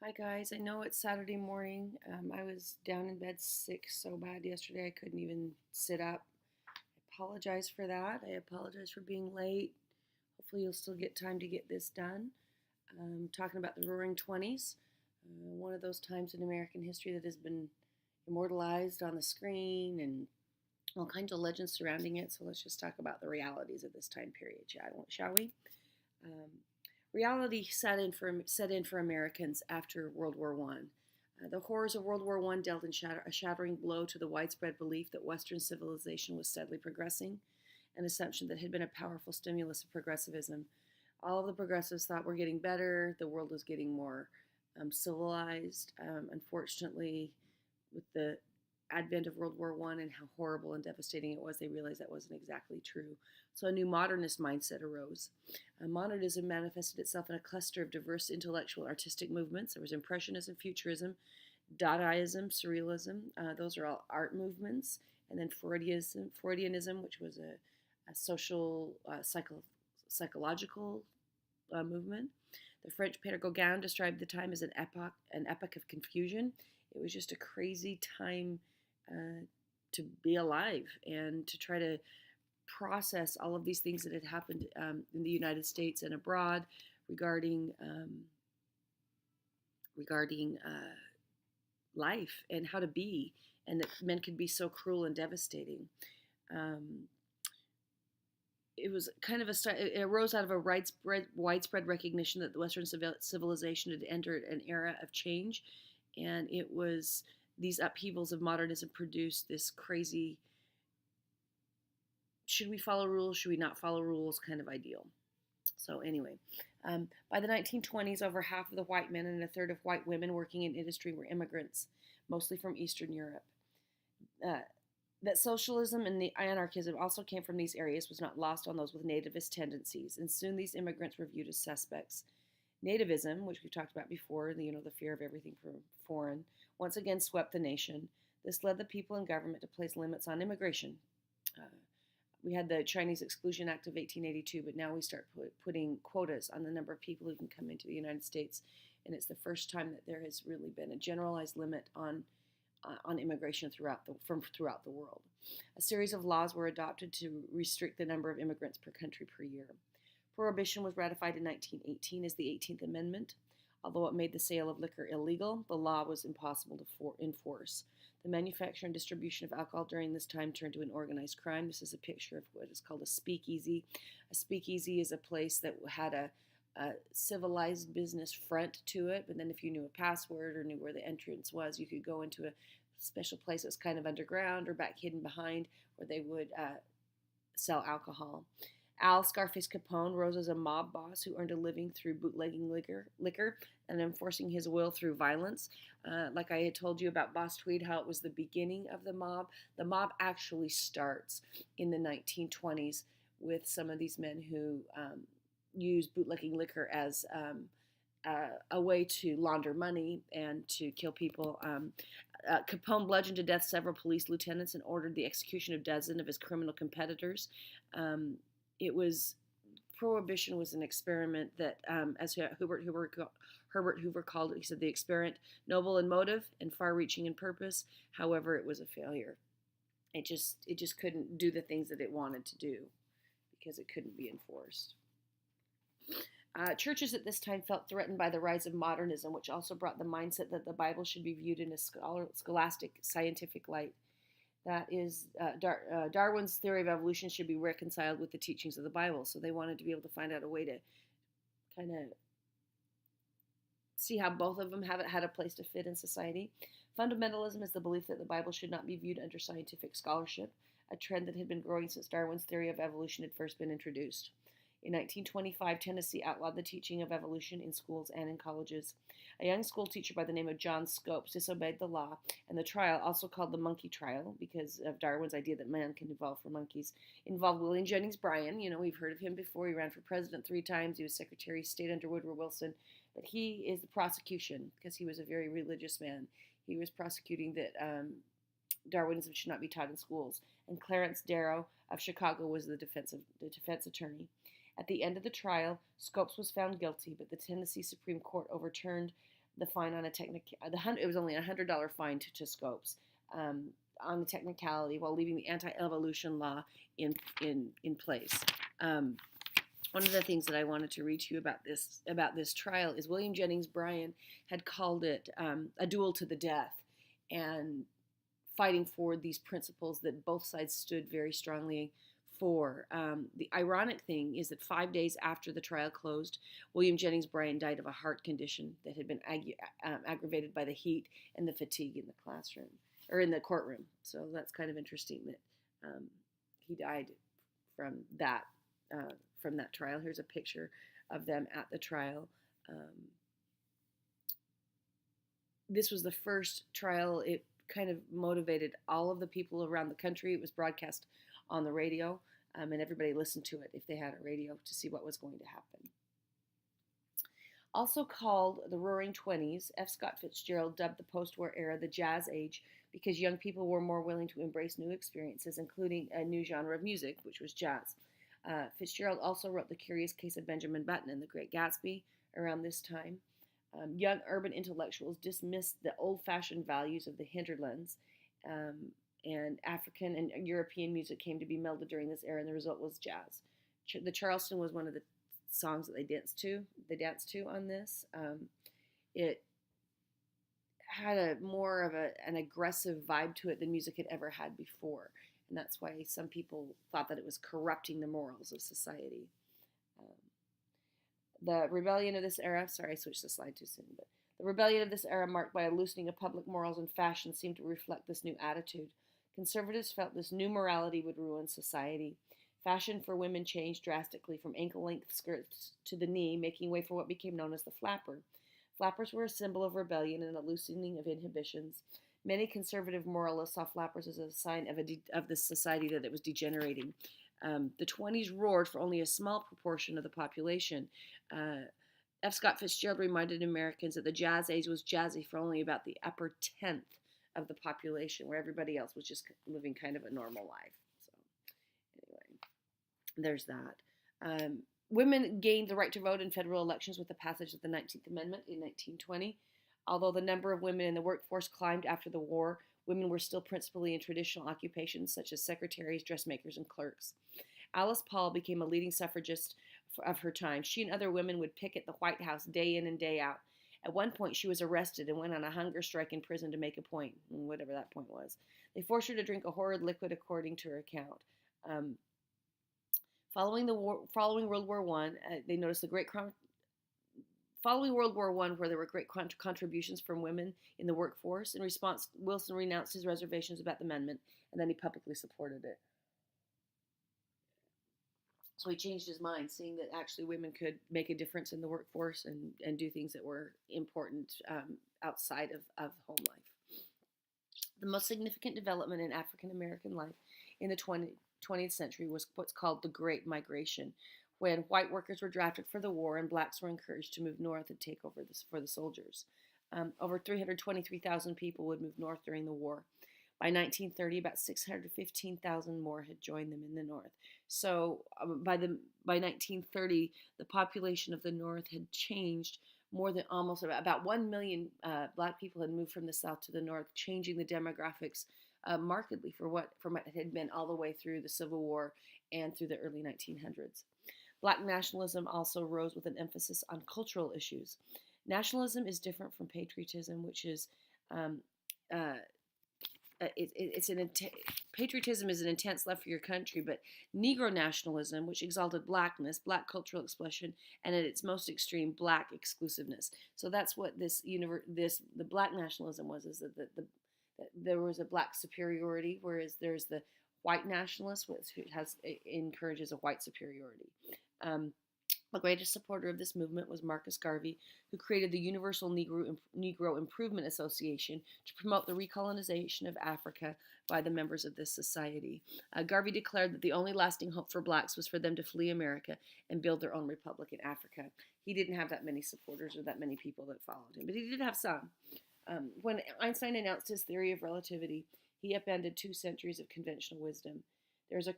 Hi guys, I know it's Saturday morning. I was down in bed sick so bad yesterday I couldn't even sit up. I apologize for that. I apologize for being late. Hopefully you'll still get time to get this done. Talking about the Roaring Twenties, one of those times in American history that has been immortalized on the screen and all kinds of legends surrounding it. So let's just talk about the realities of this time period, shall we? Um, Reality set in for Americans after World War One. The horrors of World War One dealt in a shattering blow to the widespread belief that Western civilization was steadily progressing, an assumption that had been a powerful stimulus of progressivism. All of the progressives thought we're getting better, the world was getting more civilized. Unfortunately, with the advent of World War One and how horrible and devastating it was, they realized that wasn't exactly true. So a new modernist mindset arose. Modernism manifested itself in a cluster of diverse intellectual and artistic movements. There was Impressionism, Futurism, Dadaism, Surrealism. Those are all art movements. And then Freudianism, which was a social, psychological movement. The French Peter Gauguin described the time as an epoch of confusion. It was just a crazy time uh, to be alive and to try to process all of these things that had happened in the United States and abroad regarding life and how to be, and that men could be so cruel and devastating. Um, it was kind of it arose out of a widespread recognition that the Western civilization had entered an era of change, and it was these upheavals of modernism produced this crazy should we follow rules, should we not follow rules kind of ideal. So anyway, by the 1920s, over half of the white men and a third of white women working in industry were immigrants, mostly from Eastern Europe. Uh, that socialism and the anarchism also came from these areas was not lost on those with nativist tendencies, and soon these immigrants were viewed as suspects. Nativism, which we've talked about before, the fear of everything from foreign, once again swept the nation. This led the people and government to place limits on immigration. Uh, we had the Chinese Exclusion Act of 1882, but now we start putting quotas on the number of people who can come into the United States, and it's the first time that there has really been a generalized limit on immigration from throughout the world. A series of laws were adopted to restrict the number of immigrants per country per year. Prohibition was ratified in 1918 as the 18th Amendment. Although it made the sale of liquor illegal, the law was impossible to enforce. The manufacture and distribution of alcohol during this time turned to an organized crime. This is a picture of what is called a speakeasy. A speakeasy is a place that had a civilized business front to it, but then if you knew a password or knew where the entrance was, you could go into a special place that was kind of underground or back hidden behind where they would sell alcohol. Al Scarface Capone rose as a mob boss who earned a living through bootlegging liquor and enforcing his will through violence. Like I had told you about Boss Tweed, how it was the beginning of the mob actually starts in the 1920s with some of these men who used bootlegging liquor as a way to launder money and to kill people. Capone bludgeoned to death several police lieutenants and ordered the execution of dozens of his criminal competitors. Um, it was Prohibition was an experiment that, as Herbert Hoover called it, he said the experiment noble in motive and far-reaching in purpose. However, it was a failure. It just couldn't do the things that it wanted to do because it couldn't be enforced. Churches at this time felt threatened by the rise of modernism, which also brought the mindset that the Bible should be viewed in a scholastic, scientific light. That is, Darwin's theory of evolution should be reconciled with the teachings of the Bible. So they wanted to be able to find out a way to kind of see how both of them had a place to fit in society. Fundamentalism is the belief that the Bible should not be viewed under scientific scholarship, a trend that had been growing since Darwin's theory of evolution had first been introduced. In 1925, Tennessee outlawed the teaching of evolution in schools and in colleges. A young school teacher by the name of John Scopes disobeyed the law, and the trial, also called the monkey trial because of Darwin's idea that man can evolve from monkeys, involved William Jennings Bryan. We've heard of him before. He ran for president 3 times. He was Secretary of State under Woodrow Wilson. But he is the prosecution because he was a very religious man. He was prosecuting that Darwinism should not be taught in schools. And Clarence Darrow of Chicago was the defense attorney. At the end of the trial, Scopes was found guilty, but the Tennessee Supreme Court overturned the fine on a it was only $100 fine to Scopes on the technicality while leaving the anti-evolution law in place. One of the things that I wanted to read to you about this trial is William Jennings Bryan had called it a duel to the death, and fighting for these principles that both sides stood very strongly for. The ironic thing is that 5 days after the trial closed, William Jennings Bryan died of a heart condition that had been aggravated by the heat and the fatigue in the classroom or in the courtroom. So that's kind of interesting that he died from that. From that trial. Here's a picture of them at the trial. This was the first trial. It kind of motivated all of the people around the country. It was broadcast on the radio, and everybody listened to it if they had a radio to see what was going to happen. Also called the Roaring Twenties, F. Scott Fitzgerald dubbed the post-war era the Jazz Age because young people were more willing to embrace new experiences, including a new genre of music, which was jazz. Fitzgerald also wrote The Curious Case of Benjamin Button and The Great Gatsby around this time. Young urban intellectuals dismissed the old-fashioned values of the hinterlands, and African and European music came to be melded during this era, and the result was jazz. The Charleston was one of the songs that they danced to on this. It had more of an aggressive vibe to it than music had ever had before. And that's why some people thought that it was corrupting the morals of society. The rebellion of this era, sorry, I switched the slide too soon, but the rebellion of this era, marked by a loosening of public morals and fashion, seemed to reflect this new attitude. Conservatives felt this new morality would ruin society. Fashion for women changed drastically from ankle-length skirts to the knee, making way for what became known as the flapper. Flappers were a symbol of rebellion and a loosening of inhibitions. Many conservative moralists saw flappers as a sign of the society that it was degenerating. The 20s roared for only a small proportion of the population. F. Scott Fitzgerald reminded Americans that the Jazz Age was jazzy for only about the upper 10th of the population, where everybody else was just living kind of a normal life. So, anyway, there's that. Women gained the right to vote in federal elections with the passage of the 19th Amendment in 1920. Although the number of women in the workforce climbed after the war, women were still principally in traditional occupations such as secretaries, dressmakers, and clerks. Alice Paul became a leading suffragist of her time. She and other women would picket the White House day in and day out. At one point, she was arrested and went on a hunger strike in prison to make a point, whatever that point was. They forced her to drink a horrid liquid, according to her account. Following World War I, they noticed the great Following World War I, where there were great contributions from women in the workforce, in response, Wilson renounced his reservations about the amendment, and then he publicly supported it. So he changed his mind, seeing that actually women could make a difference in the workforce and do things that were important outside of home life. The most significant development in African American life in the 20th century was what's called the Great Migration, when white workers were drafted for the war and blacks were encouraged to move north and take over for the soldiers. Over 323,000 people would move north during the war. By 1930, about 615,000 more had joined them in the north. So by 1930, the population of the north had changed more than about 1 million black people had moved from the south to the north, changing the demographics markedly from what it had been all the way through the Civil War and through the early 1900s. Black nationalism also rose with an emphasis on cultural issues. Nationalism is different from patriotism, which is patriotism is an intense love for your country, but Negro nationalism, which exalted blackness, black cultural expression, and at its most extreme, black exclusiveness. So that's what the black nationalism was, is that there was a black superiority, whereas there's the white nationalist, which encourages a white superiority. The greatest supporter of this movement was Marcus Garvey, who created the Universal Negro Improvement Association to promote the recolonization of Africa by the members of this society. Garvey declared that the only lasting hope for blacks was for them to flee America and build their own republic in Africa. He didn't have that many supporters or that many people that followed him, but he did have some. When Einstein announced his theory of relativity, he upended 2 centuries of conventional wisdom.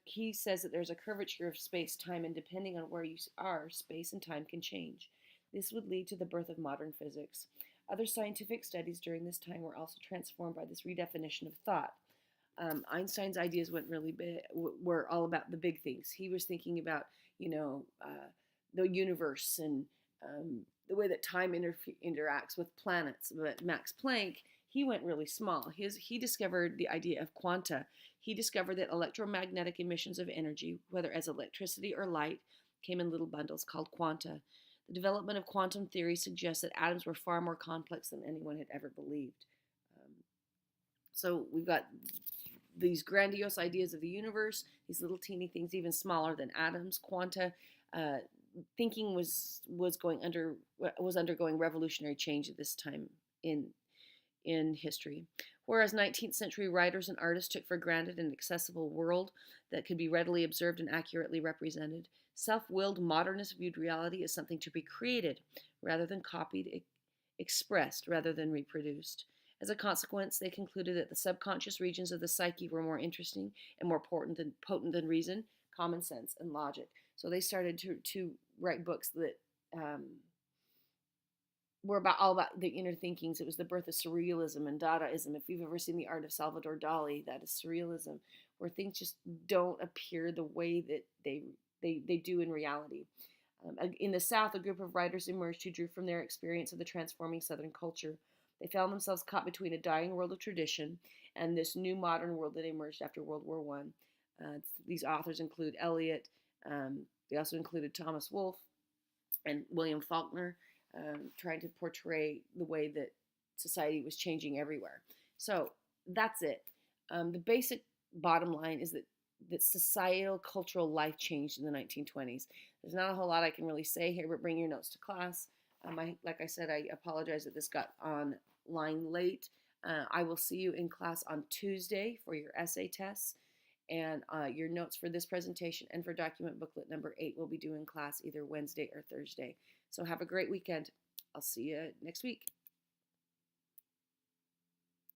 He says that there's a curvature of space-time, and depending on where you are, space and time can change. This would lead to the birth of modern physics. Other scientific studies during this time were also transformed by this redefinition of thought. Einstein's ideas went really big, were all about the big things. He was thinking about, the universe and the way that time interacts with planets. But Max Planck, he went really small. He discovered the idea of quanta. He discovered that electromagnetic emissions of energy, whether as electricity or light, came in little bundles called quanta. The development of quantum theory suggests that atoms were far more complex than anyone had ever believed. So we've got these grandiose ideas of the universe, these little teeny things, even smaller than atoms, quanta. Thinking was undergoing revolutionary change at this time in history. Whereas 19th century writers and artists took for granted an accessible world that could be readily observed and accurately represented, self-willed modernists viewed reality as something to be created rather than copied, expressed rather than reproduced. As a consequence, they concluded that the subconscious regions of the psyche were more interesting and more potent than reason, common sense, and logic. So they started to write books that were all about the inner thinkings. It was the birth of surrealism and Dadaism. If you've ever seen the art of Salvador Dali, that is surrealism, where things just don't appear the way that they do in reality. In the South, a group of writers emerged who drew from their experience of the transforming Southern culture. They found themselves caught between a dying world of tradition and this new modern world that emerged after World War I. These authors include Eliot. They also included Thomas Wolfe and William Faulkner, trying to portray the way that society was changing everywhere. So that's it. The basic bottom line is that societal cultural life changed in the 1920s. There's not a whole lot I can really say here, but bring your notes to class. Like I said, I apologize that this got online late. I will see you in class on Tuesday for your essay tests, and your notes for this presentation and for document booklet number 8 will be due in class either Wednesday or Thursday. So have a great weekend. I'll see you next week.